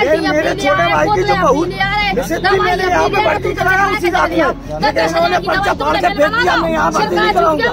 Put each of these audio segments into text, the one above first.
मेरे छोटे भाई की जो बहू मैंने यहाँ पे भर्ती कराया उसी रात में, लेकिन उन्होंने पर्चा फाड़ के फेंक दिया, मैं यहाँ भर्ती नहीं कराऊंगा।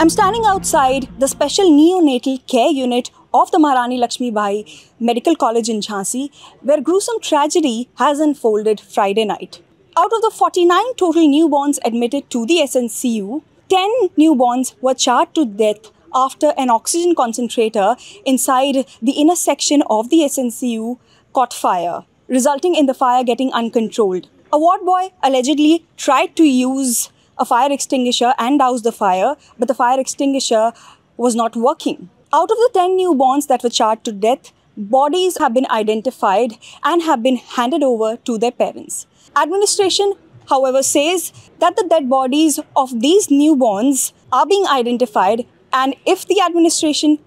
I'm standing outside the special neonatal care unit of the Maharani Lakshmi Bai Medical College in Jhansi, where gruesome tragedy has unfolded Friday night. Out of the 49 total newborns admitted to the SNCU, 10 newborns were charred to death after an oxygen concentrator inside the inner section of the SNCU caught fire, resulting in the fire getting uncontrolled. A ward boy allegedly tried to use a fire extinguisher and douse the fire, but the fire extinguisher was not working. Out of the 10 newborns that were charred to death, bodies have been identified and have been handed over to their parents. Administration, however, says that the dead bodies of these newborns are being identified, and if the administration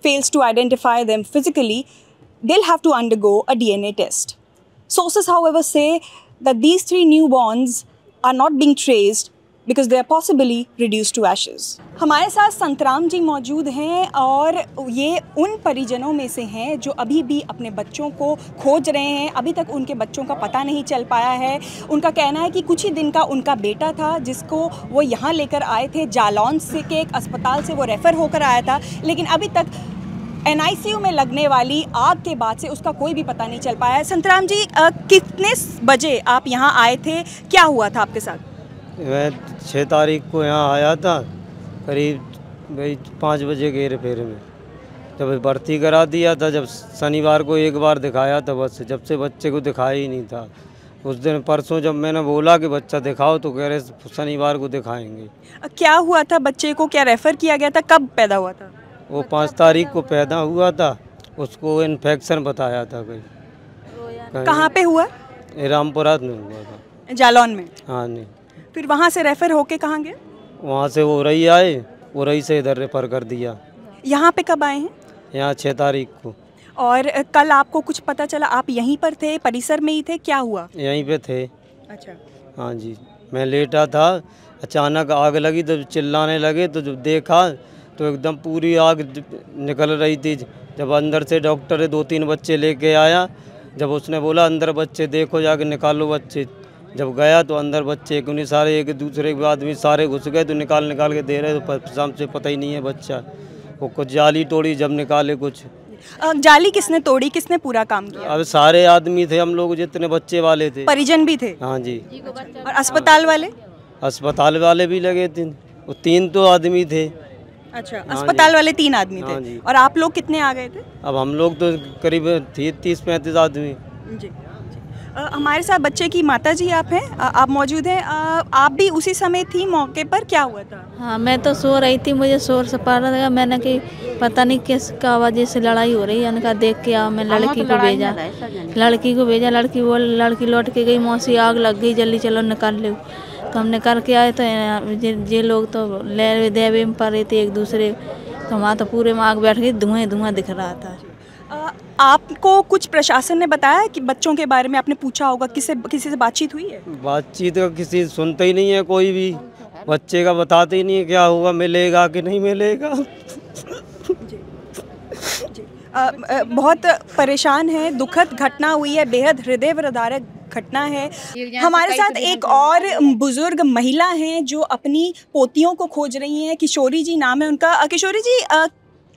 fails to identify them physically, they'll have to undergo a DNA test. Sources, however, say that these 3 newborns are not being traced because they are possibly reduced to ashes. हमारे साथ संतराम जी मौजूद हैं और ये उन परिजनों में से हैं जो अभी भी अपने बच्चों को खोज रहे हैं। अभी तक उनके बच्चों का पता नहीं चल पाया है। उनका कहना है कि कुछ ही दिन का उनका बेटा था जिसको वो यहाँ लेकर आए थे, जालौन से के एक अस्पताल से वो रेफ़र होकर आया था, लेकिन अभी तक NICU में लगने वाली आग के बाद से उसका कोई भी पता नहीं चल पाया है। संतराम जी, कितने बजे आप यहाँ आए थे, क्या हुआ था आपके साथ? मैं 6 तारीख को यहाँ आया था, करीब भाई 5 बजे के फेरे में। जब भर्ती करा दिया था, जब शनिवार को एक बार दिखाया था बस, जब से बच्चे को दिखाया ही नहीं था। उस दिन परसों जब मैंने बोला कि बच्चा दिखाओ तो कह रहे शनिवार को दिखाएंगे। क्या हुआ था बच्चे को, क्या रेफ़र किया गया था, कब पैदा हुआ था? वो 5 तारीख को पैदा हुआ था, उसको इन्फेक्शन बताया था कहीं। कहाँ पे हुआ? रामपुरा में हुआ था, जालौन में। हाँ नहीं, फिर वहाँ से रेफ़र होके कहाँ गए? वहाँ से वो रही आए, वो रही से इधर रेफ़र कर दिया। यहाँ पे कब आए हैं? यहाँ 6 तारीख को। और कल आपको कुछ पता चला, आप यहीं पर थे, परिसर में ही थे, क्या हुआ? यहीं पे थे। अच्छा। हाँ जी, मैं लेटा था, अचानक आग लगी तो चिल्लाने लगे, तो जब देखा तो एकदम पूरी आग निकल रही थी। जब अंदर से डॉक्टर 2-3 बच्चे लेके आया, जब उसने बोला अंदर बच्चे देखो, जाके निकालो बच्चे, जब गया तो अंदर बच्चे एक सारे एक दूसरे के आदमी सारे घुस गए, तो निकाल के दे रहे, तो शाम से पता ही नहीं है बच्चा। वो कुछ जाली तोड़ी जब निकाले कुछ। जाली किसने तोड़ी, किसने पूरा काम किया? अब सारे आदमी थे, हम लोग जितने बच्चे वाले थे, परिजन भी थे। हाँ जी। और अस्पताल वाले? अस्पताल वाले भी लगे थे, वो 3 तो आदमी थे। अच्छा, अस्पताल वाले 3 आदमी थे। और आप लोग कितने आ गए थे? अब हम लोग तो करीब 30-35 आदमी। जी। हमारे साथ बच्चे की माता जी आप हैं, आप मौजूद हैं, आप भी उसी समय थी मौके पर, क्या हुआ था? हाँ, मैं तो सो रही थी, मुझे शोर से पड़ रहा था, मैंने कि पता नहीं किसका वजह से लड़ाई हो रही है, उनका देख के आओ, मैं लड़की को भेजा, लड़की लौट के गई, मौसी आग लग गई, जल्दी चलो निकाल लो। तो हम निकाल के आए तो ये लोग तो ले देवे में पड़ रहे थे एक दूसरे, तो वहाँ तो पूरे में आग बैठ गई, धुआं दिख रहा था। आपको कुछ प्रशासन ने बताया कि बच्चों के बारे में, आपने पूछा होगा, किसी से बातचीत हुई है? बातचीत का किसी सुनते ही नहीं है, कोई भी बच्चे का बताते ही नहीं है क्या होगा, मिलेगा कि नहीं मिलेगा। बहुत परेशान है, दुखद घटना हुई है, बेहद हृदय विदारक घटना है। हमारे साथ एक और बुजुर्ग महिला हैं जो अपनी पोतियों को खोज रही हैं, किशोरी जी नाम है उनका। किशोरी जी,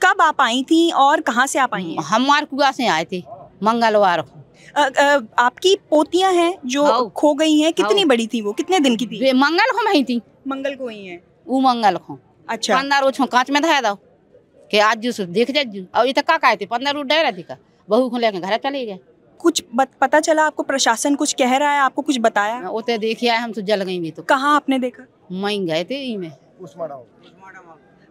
कब आप आई थी और कहाँ से आप आई हैं? हम मारकुआ से आए थे मंगलवार को। आपकी पोतियां हैं जो खो गई हैं, कितनी बड़ी थी वो, कितने दिन की थी? मंगल को ही थी। मंगल को ही है वो, मंगल को। अच्छा। 15 रोज कांच में धाया दो कि आज जो देख जा, और ये तक का कहते 15 रोज डर थी का, बहू को लेकर घर चले गए। कुछ पता चला आपको, प्रशासन कुछ कह रहा है, आपको कुछ बताया? वो तो देखिए हम तो जल गई भी। तो कहाँ आपने देखा? मई गए थे ई में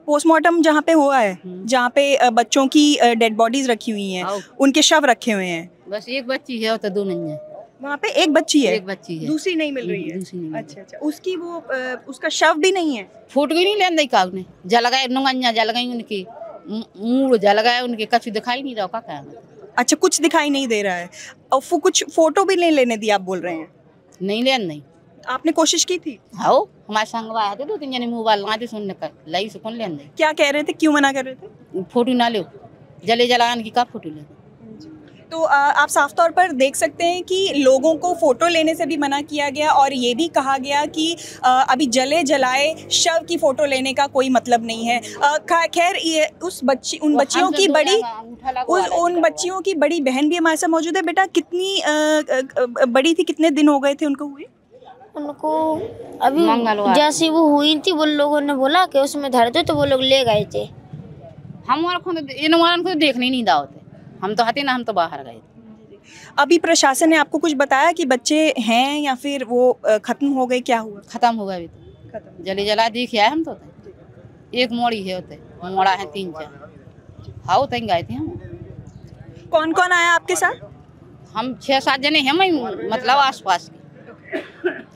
पोस्टमार्टम जहाँ पे हुआ है, जहाँ पे बच्चों की डेड बॉडीज रखी हुई हैं, उनके शव रखे हुए हैं। बस एक बच्ची है, तो 2 नहीं है। वहाँ पे एक बच्ची है? एक बच्ची है, दूसरी नहीं मिल रही है। दूसरी नहीं। अच्छा अच्छा, उसकी वो उसका शव भी नहीं है? फूट गई नहीं लेन दई काग ने, जल गए नुंगनिया, जल गई उनकी, मुंह जल गए उनके, कछु दिखाई नहीं रहा का। अच्छा, कुछ दिखाई नहीं दे रहा है। और कुछ फोटो भी नहीं लेने दी आप बोल रहे हैं? नहीं लेन नहीं। आपने कोशिश की थी? हाँ, हमारे संग आए थे 2-3 जने मोबाइल लगाते सुनने का लाई से कौन लेन दे। क्या कह रहे थे, क्यों मना कर रहे थे? फोटो ना लो, जले जलान की का फोटो ले। तो आप साफ तौर पर देख सकते हैं कि लोगों को फ़ोटो लेने से भी मना किया गया और ये भी कहा गया कि अभी जले जलाए शव की फ़ोटो लेने का कोई मतलब नहीं है। खैर ये उन बच्चियों की बड़ी बहन भी हमारे साथ मौजूद है। बेटा कितनी बड़ी थी, कितने दिन हो गए थे उनको हुए? उनको अभी जैसी वो हुई थी वो लोगों ने बोला कि उसमें धर दो, तो वो लोग ले गए थे। हमारे को देखने नहीं दावते, हम तो हते ना, हम तो बाहर गए थे। अभी प्रशासन ने आपको कुछ बताया कि बच्चे हैं या फिर वो खत्म हो गए, क्या हुआ? खत्म हो गए अभी तो जले जला देखे आए हम तो। एक मोड़ी है होते, मोड़ा है 3-4। हाँ तक गए थे हम। कौन कौन आया आपके साथ? हम 6-7 जने हैं, मतलब आस पास के।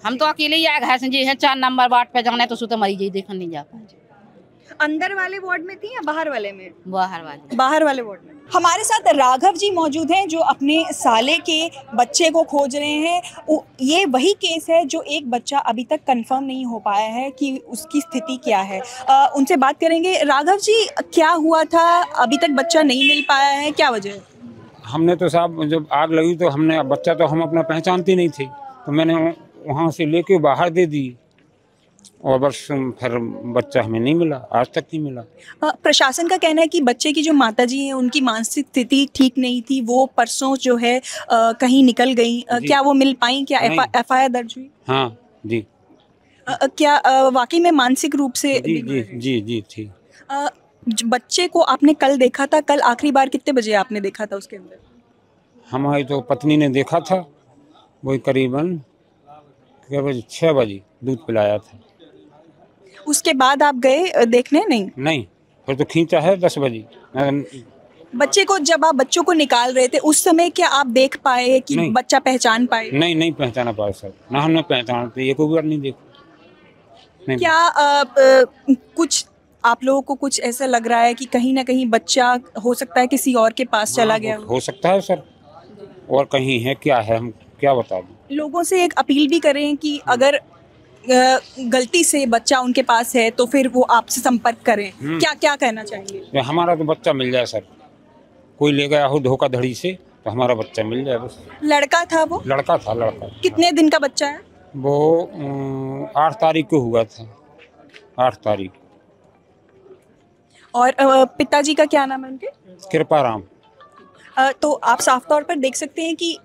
हम तो अकेले ही आए घर से, जी है 4 नंबर वार्ड पे जाना है तो सुते मरी जाइए, देखने नहीं जा पाए। अंदर वाले वार्ड में थी या बाहर वाले में? बाहर वाले वार्ड में। हमारे साथ राघव जी मौजूद हैं जो अपने साले के बच्चे को खोज रहे हैं। ये वही केस है जो एक बच्चा अभी तक कंफर्म नहीं हो पाया है कि उसकी स्थिति क्या है। उनसे बात करेंगे। राघव जी, क्या हुआ था, अभी तक बच्चा नहीं मिल पाया है, क्या वजह है? हमने तो साहब जब आग लगी तो हमने बच्चा तो हम अपना पहचानती नहीं थी, तो मैंने वहाँ से लेके बाहर दे दी और बस फिर बच्चा हमें नहीं मिला, आज तक नहीं मिला। प्रशासन का कहना है कि बच्चे की जो माताजी हैं उनकी मानसिक स्थिति ठीक नहीं थी, वो परसों जो है कहीं निकल गई। क्या वो मिल पाई? क्या FIR दर्ज हुई? हाँ जी। क्या वाकई में मानसिक रूप से? जी थी। बच्चे को आपने कल देखा था, कल आखिरी बार कितने बजे आपने देखा था उसके अंदर? हमारी तो पत्नी ने देखा था, वही करीबन 6 बजे दूध पिलाया था। उसके बाद आप गए देखने? नहीं, फिर तो खींचा है 10 बजे। बच्चे को, जब आप बच्चों को निकाल रहे थे उस समय क्या आप देख पाए कि बच्चा पहचान पाए? नहीं पहचाना पाए सर, ना हमने पहचाना, तो ये कोई बार नहीं देखा। क्या कुछ आप लोगों को कुछ ऐसा लग रहा है कि कहीं ना कहीं बच्चा हो सकता है किसी और के पास चला गया? हो सकता है सर, और कहीं है, क्या है, हम क्या बता दें। लोगों से एक अपील भी करें कि अगर गलती से बच्चा उनके पास है तो फिर वो आपसे संपर्क करें। क्या कहना चाहेंगे? हमारा तो बच्चा मिल जाए सर, कोई ले गया हो धोखाधड़ी से, तो हमारा बच्चा मिल जाए बस। लड़का था वो? लड़का था। कितने दिन का बच्चा है वो? 8 तारीख को हुआ था, 8 तारीख। और पिताजी का क्या नाम है उनके? कृपाराम। तो आप साफ तौर पर देख सकते हैं कि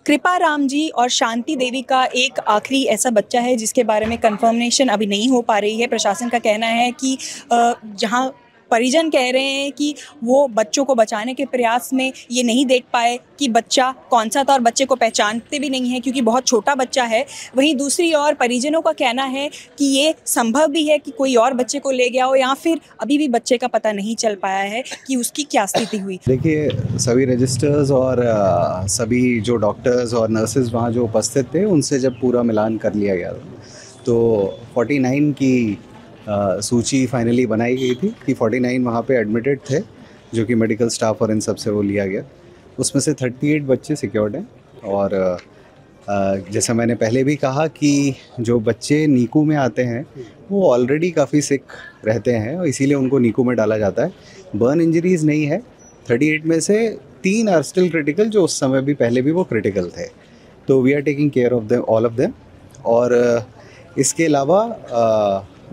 कृपाराम जी और शांति देवी का एक आखिरी ऐसा बच्चा है जिसके बारे में कंफर्मेशन अभी नहीं हो पा रही है। प्रशासन का कहना है कि जहां परिजन कह रहे हैं कि वो बच्चों को बचाने के प्रयास में ये नहीं देख पाए कि बच्चा कौन सा था और बच्चे को पहचानते भी नहीं है क्योंकि बहुत छोटा बच्चा है। वहीं दूसरी ओर परिजनों का कहना है कि ये संभव भी है कि कोई और बच्चे को ले गया हो या फिर अभी भी बच्चे का पता नहीं चल पाया है कि उसकी क्या स्थिति हुई। देखिए, सभी रजिस्टर्स और सभी जो डॉक्टर्स और नर्सेज वहाँ जो उपस्थित थे उनसे जब पूरा मिलान कर लिया गया तो 49 की सूची फाइनली बनाई गई थी कि 49 वहाँ पे एडमिटेड थे, जो कि मेडिकल स्टाफ और इन सब से वो लिया गया। उसमें से 38 बच्चे सिक्योर्ड हैं और जैसा मैंने पहले भी कहा कि जो बच्चे नीकू में आते हैं वो ऑलरेडी काफ़ी सिक रहते हैं और इसीलिए उनको नीकू में डाला जाता है। बर्न इंजरीज़ नहीं है। 38 में से 3 आर स्टिल क्रिटिकल, जो उस समय भी पहले भी वो क्रिटिकल थे। तो we are taking care of them, all of them. और इसके अलावा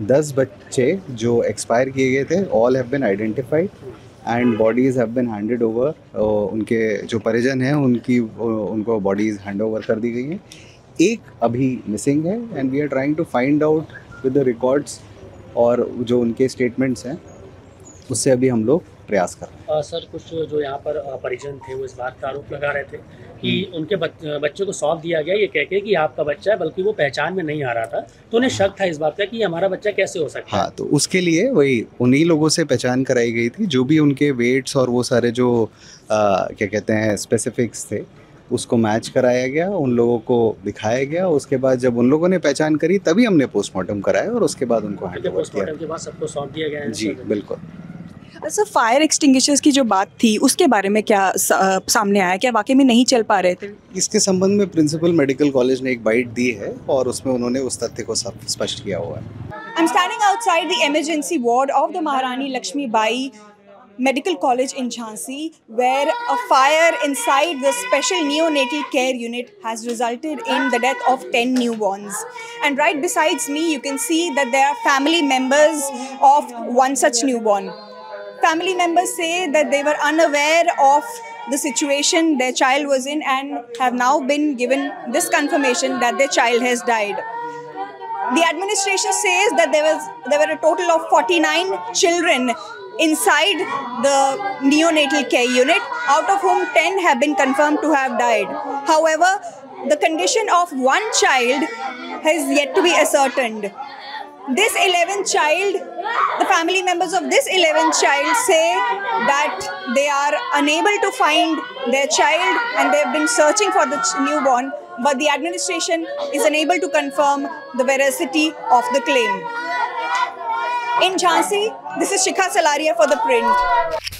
10 बच्चे जो एक्सपायर किए गए थे, all have been identified and bodies have been handed over. उनके जो परिजन हैं उनको बॉडीज़ हैंड ओवर कर दी गई हैं। एक अभी मिसिंग है and we are trying to find out with the records और जो उनके स्टेटमेंट्स हैं उससे अभी हम लोग प्रयास कर रहे हैं। सर, कुछ जो यहाँ पर परिजन थे वो इस बात का आरोप लगा रहे थे कि उनके बच्चे को सौंप दिया गया ये कह के कि आपका बच्चा है, बल्कि वो पहचान में नहीं आ रहा था, तो उन्हें शक था इस बात का कि हमारा बच्चा कैसे हो सकता है। हाँ, तो उसके लिए वही उन्हीं लोगों से पहचान कराई गई थी, जो भी उनके वेट्स और वो सारे जो क्या कहते हैं स्पेसिफिक्स थे उसको मैच कराया गया, उन लोगों को दिखाया गया। उसके बाद जब उन लोगों ने पहचान करी तभी हमने पोस्टमार्टम कराया और उसके बाद उनको हैंड ओवर किया। पोस्टमार्टम के बाद सबको सौंप दिया गया है। जी बिल्कुल। सर फायर एक्सटिंग्विशर्स की जो बात थी उसके बारे में क्या सामने आया, क्या वाकई में नहीं चल पा रहे थे? इसके संबंध में प्रिंसिपल मेडिकल कॉलेज ने एक बाइट दी है और उसमें उन्होंने उस तथ्य को स्पष्ट किया हुआ है। I'm standing outside the emergency ward of the Maharani Lakshmi Bai Medical College in Jhansi, where a fire inside the special neonatal care unit has resulted in the death of 10 newborns. And right besides me, you can see that there are family members of one such newborn. Family members say that they were unaware of the situation their child was in and have now been given this confirmation that their child has died. The administration says that there were a total of 49 children inside the neonatal care unit, out of whom 10 have been confirmed to have died. However, the condition of one child has yet to be ascertained. This 11th child, the family members of this 11th child say that they are unable to find their child and they have been searching for the newborn, but the administration is unable to confirm the veracity of the claim. In Jhansi, this is Shikha Salaria for The Print.